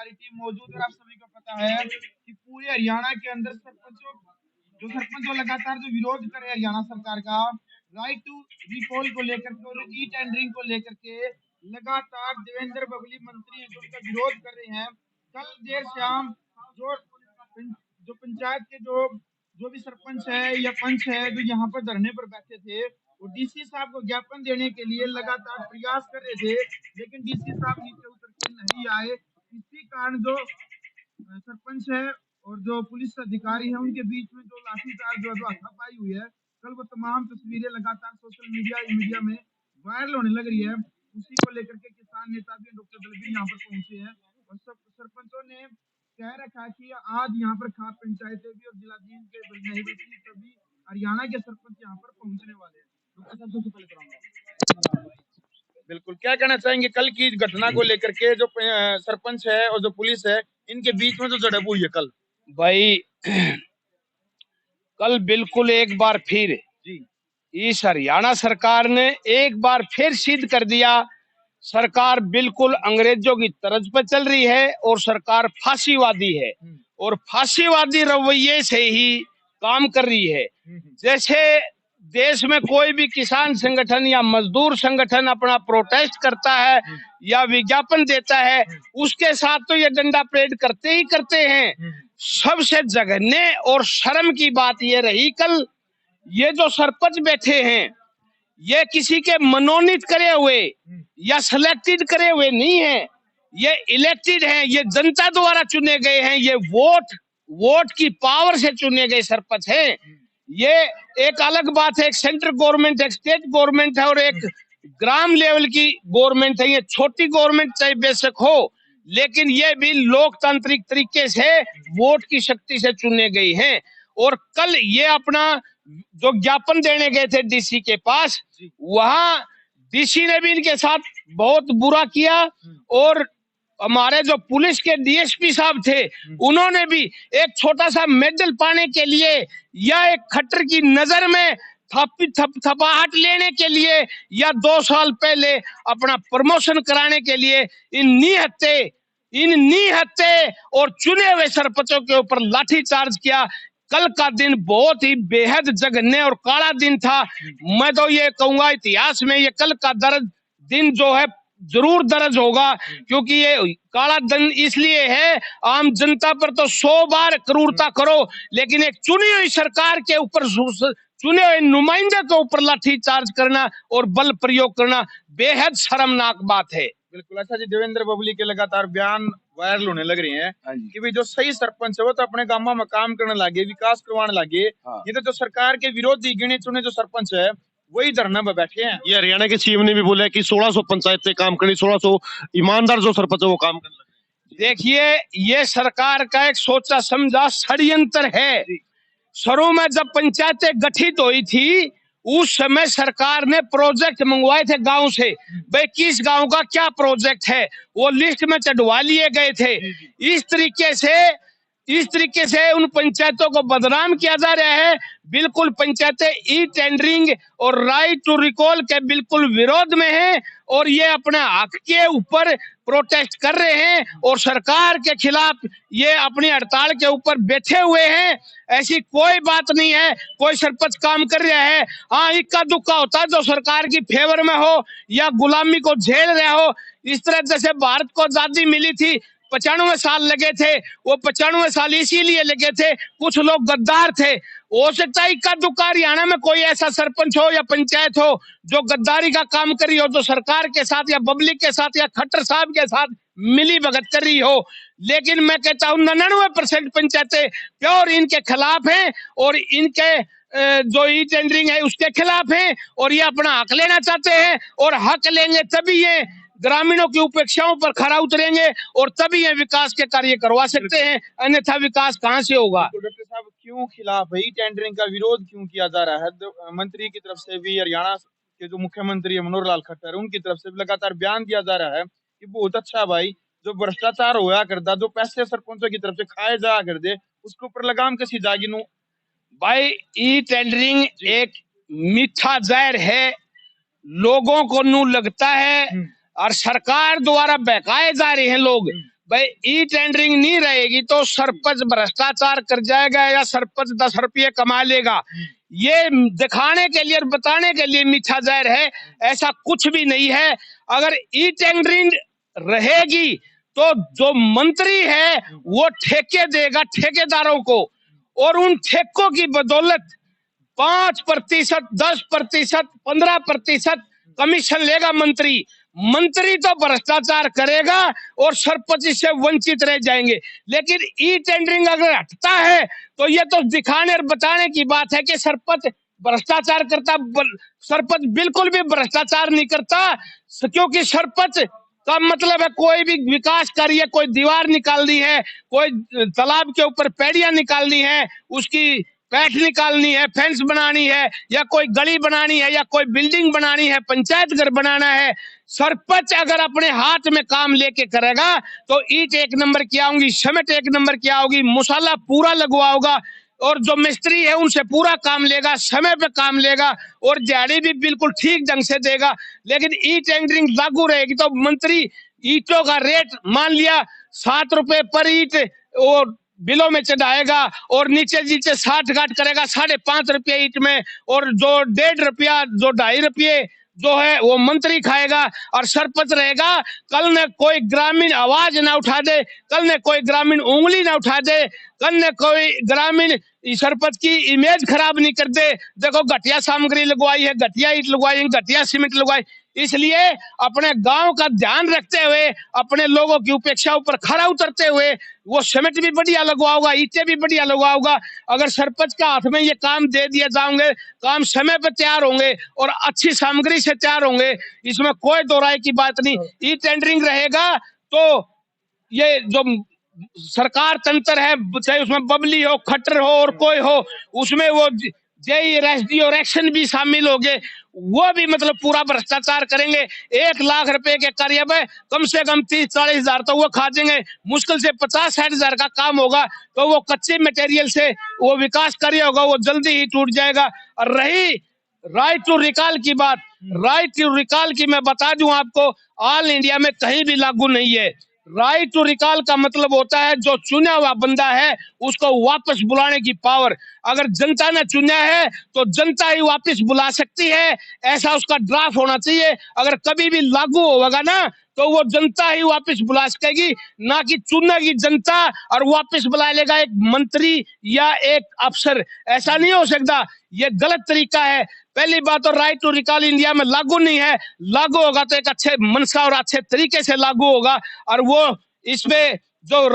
हमारी टीम मौजूद है और आप सभी को पता है कि पूरे हरियाणा के अंदर सरपंच लगातार जो विरोध कर रहे हैं हरियाणा सरकार का राइट टू रिकॉल को लेकर के और ई टेंडरिंग को लेकर के लगातार देवेंद्र बबली मंत्री हैं जो उनका विरोध कर रहे हैं। कल देर शाम जो जो पंचायत के जो भी सरपंच है या पंच है जो यहाँ पर धरने पर बैठे थे वो डीसी साहब को ज्ञापन देने के लिए लगातार प्रयास कर रहे थे, लेकिन डीसी साहब नीचे उतर के नहीं आए। इसी कारण जो सरपंच है और जो पुलिस अधिकारी है उनके बीच में जो लाठीचार्ज जो हाथापाई हुई है, कल वो तमाम तस्वीरें लगातार सोशल मीडिया में वायरल होने लग रही है। उसी को लेकर के किसान नेता भी डॉक्टर दलवीर यहाँ पर पहुंचे हैं और सरपंचों ने कह रखा है कि आज यहाँ पर खाप पंचायतें भी और जिलाधीश के नहीं बल्कि सभी हरियाणा के सरपंच यहाँ पर पहुंचने वाले हैं। सबसे पहले कराऊंगा बिल्कुल, क्या कहना चाहेंगे कल की घटना को लेकर के जो सरपंच है और जो पुलिस है इनके बीच में जो झड़प हुई है कल? भाई कल बिल्कुल एक बार फिर जी इस हरियाणा सरकार ने एक बार फिर सिद्ध कर दिया सरकार बिल्कुल अंग्रेजों की तर्ज पर चल रही है और सरकार फांसीवादी है और फांसीवादी रवैये से ही काम कर रही है। जैसे देश में कोई भी किसान संगठन या मजदूर संगठन अपना प्रोटेस्ट करता है या विज्ञापन देता है उसके साथ तो ये डंडा परेड करते ही करते हैं। सबसे जघन्य और शर्म की बात ये रही कल ये जो सरपंच बैठे हैं ये किसी के मनोनीत करे हुए या सिलेक्टेड करे हुए नहीं है, ये इलेक्टेड हैं, ये जनता द्वारा चुने गए हैं, ये वोट की पावर से चुने गए सरपंच हैं। ये एक अलग बात है, एक सेंट्रल गवर्नमेंट एक स्टेट गवर्नमेंट है और एक ग्राम लेवल की गवर्नमेंट है। ये छोटी गवर्नमेंट चाहे बेशक हो लेकिन ये भी लोकतांत्रिक तरीके से वोट की शक्ति से चुने गए हैं। और कल ये अपना जो ज्ञापन देने गए थे डीसी के पास वहां डीसी ने भी इनके साथ बहुत बुरा किया और हमारे जो पुलिस के डीएसपी साहब थे उन्होंने भी एक छोटा सा मेडल पाने के लिए या एक खट्टर की नजर में थपाहट लेने के लिए या 2 साल पहले अपना प्रमोशन कराने के लिए इन निहत्ते और चुने हुए सरपंचों के ऊपर लाठीचार्ज किया। कल का दिन बहुत ही बेहद जघन्य और काला दिन था। मैं तो ये कहूंगा इतिहास में ये कल का दिन जो है जरूर दर्ज होगा, क्योंकि ये काला दिन इसलिए है आम जनता पर तो 100 बार क्रूरता करो लेकिन एक चुनी हुई सरकार के ऊपर चुने हुए नुमाइंदे के ऊपर लाठीचार्ज करना और बल प्रयोग करना बेहद शर्मनाक बात है। बिल्कुल। अच्छा जी, देवेंद्र बबली के लगातार बयान वायरल होने लग रहे हैं कि भाई जो सही सरपंच है वो तो अपने गांव में काम करने लगे, विकास करवाने लगे। ये तो जो सरकार के विरोधी गिने चुने जो सरपंच है वही धरना में बैठे हैं। ये हरियाणा के सीएम ने भी बोला है कि 1600 पंचायतें काम करनी, 1600 ईमानदार जो सरपंच है वो काम करने लगे। देखिए ये सरकार का एक सोचा समझा षड्यंत्र है। शुरू में जब पंचायतें गठित हुई थी उस समय सरकार ने प्रोजेक्ट मंगवाए थे गांव से, भाई किस गांव का क्या प्रोजेक्ट है वो लिस्ट में चढ़वा लिए गए थे। इस तरीके से उन पंचायतों को बदनाम किया जा रहा है। बिल्कुल पंचायतें ई टेंडरिंग और राइट टू रिकॉल के बिल्कुल विरोध में हैं और ये अपने हक के ऊपर प्रोटेस्ट कर रहे हैं और सरकार के खिलाफ ये अपनी हड़ताल के ऊपर बैठे हुए हैं। ऐसी कोई बात नहीं है, कोई सरपंच काम कर रहा है। हाँ, इक्का दुक्का होता है जो सरकार की फेवर में हो या गुलामी को झेल रहा हो। इस तरह जैसे भारत को आजादी मिली थी 95 साल लगे थे, वो 95 साल इसीलिए लगे थे कुछ लोग गद्दार थे। हो सकता है इक्का दुक्का हरियाणा में कोई ऐसा सरपंच हो या पंचायत हो जो गद्दारी का काम कर रही हो, जो सरकार के साथ या पब्लिक के साथ या खट्टर साहब के साथ मिली भगत कर रही हो। लेकिन मैं कहता हूँ 99% पंचायतें प्योर इनके खिलाफ हैं और इनके जो ई टेंडरिंग है उसके खिलाफ हैं और ये अपना हक लेना चाहते हैं और हक लेंगे तभी ये ग्रामीणों की उपेक्षाओं पर खरा उतरेंगे और तभी ये विकास के कार्य करवा सकते हैं, अन्यथा विकास कहाँ से होगा। तो डॉक्टर साहब क्यों खिलाफ है, ई टेंडरिंग का विरोध क्यों किया जा रहा है? मंत्री की तरफ से भी, हरियाणा के जो मुख्यमंत्री है मनोहर लाल खट्टर उनकी तरफ से भी लगातार बयान दिया जा रहा है कि बहुत अच्छा भाई जो भ्रष्टाचार होया करता, जो पैसे सरपंचों की तरफ से खाए जा कर दे उसके ऊपर लगाम कसी जागी नू। भाई ई टेंडरिंग एक मीठा जहर है, लोगों को नू लगता है और सरकार द्वारा बहकाए जा रहे हैं लोग। भाई ई टेंडरिंग नहीं रहेगी तो सरपंच भ्रष्टाचार कर जाएगा या सरपंच 10 रुपये कमा लेगा, ये दिखाने के लिए और बताने के लिए मीठा जहर है, ऐसा कुछ भी नहीं है। अगर ई टेंडरिंग रहेगी तो जो मंत्री है वो ठेके देगा ठेकेदारों को, और उन ठेकों की बदौलत 5%, 10%, 15% कमीशन लेगा मंत्री। मंत्री तो भ्रष्टाचार करेगा और सरपंच इससे वंचित रह जाएंगे। लेकिन ई टेंडरिंग अगर हटता है तो ये तो दिखाने और बताने की बात है कि सरपंच भ्रष्टाचार करता। सरपंच बिल्कुल भी भ्रष्टाचार नहीं करता, क्योंकि सरपंच का मतलब है कोई भी विकास कार्य, कोई दीवार निकालनी है, कोई तालाब के ऊपर पैड़ियां निकालनी है, उसकी पैठ निकालनी है, फेंस बनानी है, या कोई गली बनानी है, या कोई बिल्डिंग बनानी है, पंचायत घर बनाना है, सरपंच अगर अपने हाथ में काम लेके करेगा तो ईंट 1 नंबर की आऊंगी, सीमेंट 1 नंबर की आऊंगी, मसाला पूरा लगवाओगा, और जो मिस्त्री है उनसे पूरा काम लेगा, समय पे काम लेगा, और दिहाड़ी भी बिल्कुल ठीक ढंग से देगा। लेकिन ई टेंडरिंग लागू रहेगी तो मंत्री ईंटों का रेट मान लिया 7 रुपए पर ईंट और बिलों में चढ़ाएगा, और नीचे नीचे 60 घाट करेगा 5.5 रुपये ईंट में, और जो 1.5 रुपया, जो 2.5 रुपये जो है वो मंत्री खाएगा, और सरपंच रहेगा। कल ने कोई ग्रामीण आवाज ना उठा दे, कल ने कोई ग्रामीण उंगली ना उठा दे, कल ने कोई ग्रामीण सरपंच की इमेज खराब नहीं कर दे, देखो घटिया सामग्री लगवाई है, घटिया ईंट लगवाई है, घटिया सीमेंट लगवाई। इसलिए अपने गांव का ध्यान रखते हुए, अपने लोगों की उपेक्षा ऊपर खड़ा उतरते हुए वो सीमेंट भी बढ़िया लगवाओगा, ईंटें भी बढ़िया लगवाओगा। अगर सरपंच का हाथ में ये काम दे दिए जाओगे, काम समय पर तैयार होंगे और अच्छी सामग्री से तैयार होंगे, इसमें कोई दो राय की बात नहीं। ई टेंडरिंग रहेगा तो ये जो सरकार तंत्र है, चाहे उसमें बबली हो, खट्टर हो और कोई हो, उसमें वो जेई एसडी और एक्शन भी शामिल हो गए, वो भी मतलब पूरा भ्रष्टाचार करेंगे। 1 लाख रुपए के कार्य में कम से कम 30-40 हजार तो वो खा देंगे, मुश्किल से 50-60 हजार का काम होगा तो वो कच्चे मटेरियल से वो विकास कार्य होगा, वो जल्दी ही टूट जाएगा। और रही राइट टू रिकॉल की बात, राइट टू रिकॉल की मैं बता दूं आपको, ऑल इंडिया में कहीं भी लागू नहीं है। राइट टू रिकॉल का मतलब होता है जो चुना हुआ बंदा है उसको वापस बुलाने की पावर। अगर जनता ने चुना है तो जनता ही वापस बुला सकती है, ऐसा उसका ड्राफ्ट होना चाहिए। अगर कभी भी लागू होगा ना तो वो जनता ही वापस बुला सकेगी, ना कि चुनेगी जनता और वापस बुला लेगा एक मंत्री या एक अफसर। ऐसा नहीं हो सकता, ये गलत तरीका है। पहली बात तो राइट टू रिकॉल इंडिया में लागू नहीं है, लागू होगा तो एक अच्छे मनसा और अच्छे तरीके से लागू होगा, और वो इसमें जो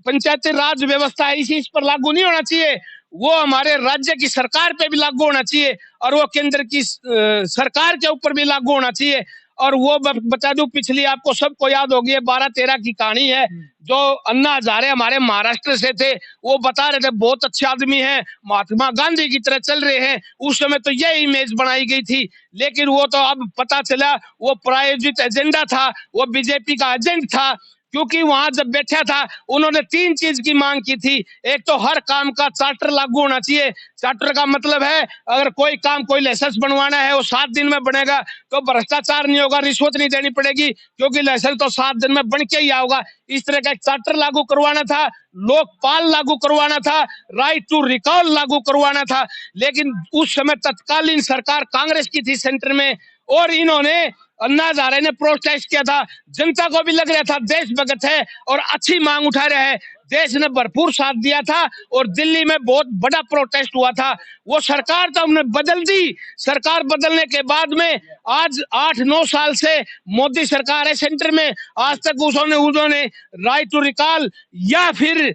पंचायती राज व्यवस्था है इस पर लागू नहीं होना चाहिए, वो हमारे राज्य की सरकार पे भी लागू होना चाहिए, और वो केंद्र की सरकार के ऊपर भी लागू होना चाहिए। और वो बता दूं, पिछली आपको सबको याद होगी 12-13 की कहानी है, जो अन्ना हजारे हमारे महाराष्ट्र से थे, वो बता रहे थे बहुत अच्छे आदमी हैं, महात्मा गांधी की तरह चल रहे हैं। उस समय तो ये इमेज बनाई गई थी, लेकिन वो तो अब पता चला वो प्रायोजित एजेंडा था, वो बीजेपी का एजेंट था। क्योंकि वहां जब बैठा था उन्होंने 3 चीज की मांग की थी। एक तो हर काम का चार्टर लागू होना चाहिए। चार्टर का मतलब है अगर कोई काम, कोई लाइसेंस बनवाना है वो 7 दिन में बनेगा तो भ्रष्टाचार नहीं होगा, रिश्वत नहीं देनी पड़ेगी, क्योंकि लाइसेंस तो 7 दिन में बन के ही आओगा। इस तरह का एक चार्टर लागू करवाना था, लोकपाल लागू करवाना था, राइट टू रिकॉल लागू करवाना था। लेकिन उस समय तत्कालीन सरकार कांग्रेस की थी सेंटर में, और इन्होंने अन्ना हजारे ने प्रोटेस्ट किया था। जनता को भी लग रहा था देशभक्त है और अच्छी मांग उठा रहे हैं, देश ने भरपूर साथ दिया था, और दिल्ली में बहुत बड़ा प्रोटेस्ट हुआ था। वो सरकार तो हमने बदल दी। सरकार बदलने के बाद में आज 8-9 साल से मोदी सरकार है सेंटर में, आज तक उन्होंने राइट टू रिकॉल या फिर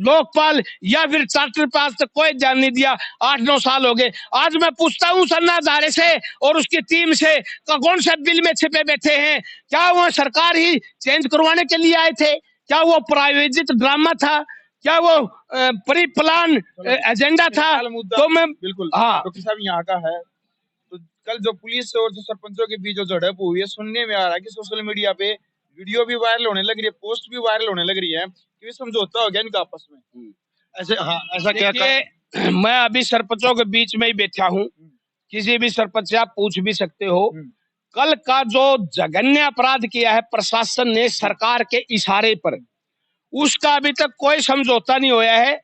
लोकपाल या फिर चार्टर पे आज तक कोई ध्यान नहीं दिया। 8-9 साल हो गए। आज मैं पूछता हूँ अन्ना हजारे से और उसकी टीम से, कौन सा बिल में छिपे बैठे हैं? क्या वो सरकार ही चेंज करवाने के लिए आए थे? क्या वो प्रायोजित ड्रामा था? क्या वो प्री प्लान एजेंडा था? तो मैं बिल्कुल, हाँ, डॉक्टर साहब यहाँ का है तो कल जो पुलिस और जो सरपंचों के बीच जो झड़प हुई है, सुनने में आ रहा है कि सोशल मीडिया पे वीडियो भी वायरल होने लग रही है, पोस्ट भी वायरल होने लग रही है कि समझौता हो गया इनका आपस में। ऐसे हाँ, ऐसा क्या मैं अभी सरपंचों के बीच में ही बैठा हूँ, किसी भी सरपंच से आप पूछ भी सकते हो कल का जो जघन्य अपराध किया है प्रशासन ने सरकार के इशारे पर, उसका अभी तक कोई समझौता नहीं होया है।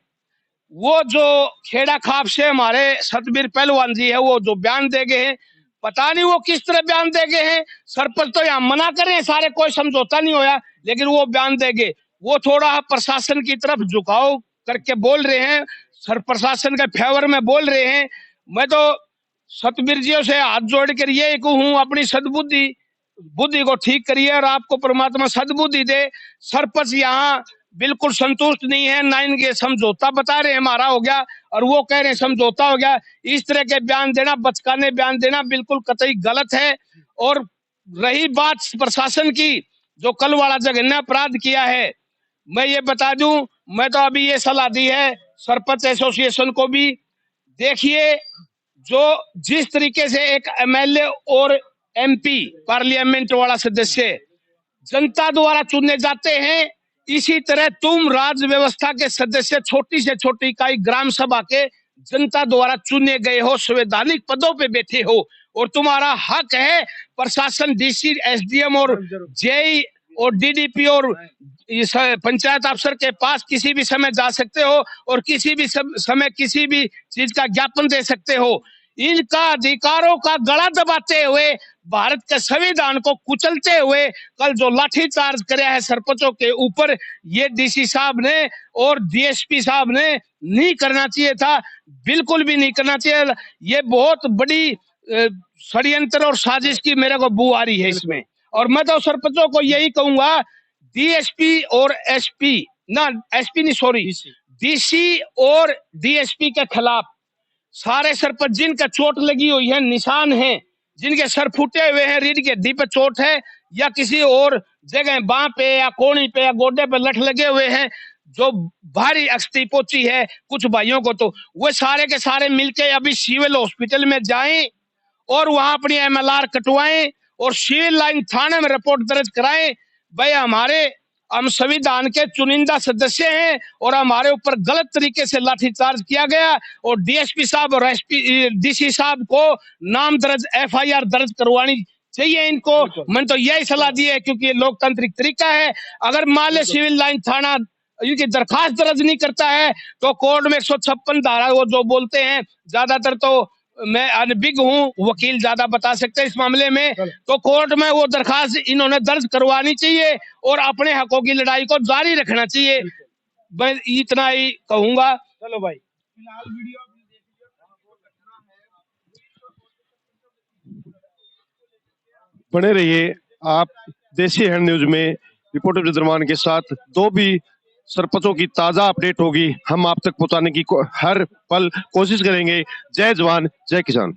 वो जो खेड़ा खाप से हमारे सतबीर पहलवान जी है, वो जो बयान दे गए हैं, पता नहीं वो किस तरह बयान दे गए हैं। सरपंच तो यहाँ मना करें सारे, कोई समझौता नहीं होया, लेकिन वो बयान देंगे। वो थोड़ा प्रशासन की तरफ झुकाव करके बोल रहे हैं, सर प्रशासन के फेवर में बोल रहे हैं। मैं तो सतबीर जी से हाथ जोड़ कर ये कहूं, अपनी बुद्धि को ठीक करिए और आपको परमात्मा सद्बुद्धि दे। सरपंच यहाँ बिल्कुल संतुष्ट नहीं है, ना इनके समझौता बता रहे हैं हमारा हो गया और वो कह रहे हैं समझौता हो गया। इस तरह के बयान देना, बचकाने बयान देना बिल्कुल कतई गलत है। और रही बात प्रशासन की, जो कल वाला जघन्य अपराध किया है, मैं ये बता दूं, मैं तो अभी ये सलाह दी है सरपंच एसोसिएशन को भी, देखिए जो जिस तरीके से एक एमएलए और एमपी पार्लियामेंट वाला सदस्य जनता द्वारा चुने जाते हैं, इसी तरह तुम राज्य व्यवस्था के सदस्य छोटी से छोटी इकाई ग्राम सभा के जनता द्वारा चुने गए हो, संवैधानिक पदों पे बैठे हो और तुम्हारा हक है प्रशासन, डीसी, एसडीएम और जेई और डीडीपी और इस पंचायत अफसर के पास किसी भी समय जा सकते हो और किसी भी समय किसी भी चीज का ज्ञापन दे सकते हो। इनका अधिकारों का गला दबाते हुए, भारत के संविधान को कुचलते हुए कल जो लाठीचार्ज कराया है सरपंचों के ऊपर, ये डीसी साहब ने और डीएसपी साहब ने नहीं करना चाहिए था, बिल्कुल भी नहीं करना चाहिए। ये बहुत बड़ी षड्यंत्र और साजिश की मेरे को बू आ रही है इसमें। और मैं तो सरपंचों को यही कहूंगा, डीएसपी और एसपी ना, एसपी नहीं सॉरी, डीसी और डीएसपी के खिलाफ सारे सरपंच जिनका चोट लगी हुई है, निशान है, जिनके सर फूटे हुए हैं, रीढ़ की हड्डी पे चोट है या किसी और जगह बाह पे या कोणी पे या गोडे पे लठ लगे हुए हैं, जो भारी अक्षति पहुंची है कुछ भाइयों को, तो वो सारे के सारे मिलके अभी सिविल हॉस्पिटल में जाएं और वहां अपनी एमएलआर कटवाएं और सिविल लाइन थाने में रिपोर्ट दर्ज कराएं। भाई हम संविधान के चुनिंदा सदस्य हैं और हमारे ऊपर गलत तरीके से लाठीचार्ज किया गया और डीएसपी साहब और एसपी डीसी साहब को नाम दर्ज एफआईआर दर्ज करवानी चाहिए इनको। मैंने तो यही सलाह दी है, क्योंकि ये लोकतांत्रिक तरीका है। अगर मान ले सिविल लाइन थाना इनकी दरखास्त दर्ज नहीं करता है तो कोर्ट में 156 धारा वो जो बोलते हैं, ज्यादातर तो मैं अनभिज्ञ हूँ, वकील ज्यादा बता सकते हैं इस मामले में, तो कोर्ट में वो दरखास्त इन्होंने दर्ज करवानी चाहिए और अपने हकों की लड़ाई को जारी रखना चाहिए। मैं इतना ही कहूंगा। चलो भाई, फिलहाल वीडियो आपने देख लिया, बने रहिए आप देसी हैंड न्यूज में रिपोर्टर जुदरमान के साथ। दो भी सरपंचों की ताजा अपडेट होगी, हम आप तक पहुंचाने की हर पल कोशिश करेंगे। जय जवान जय किसान।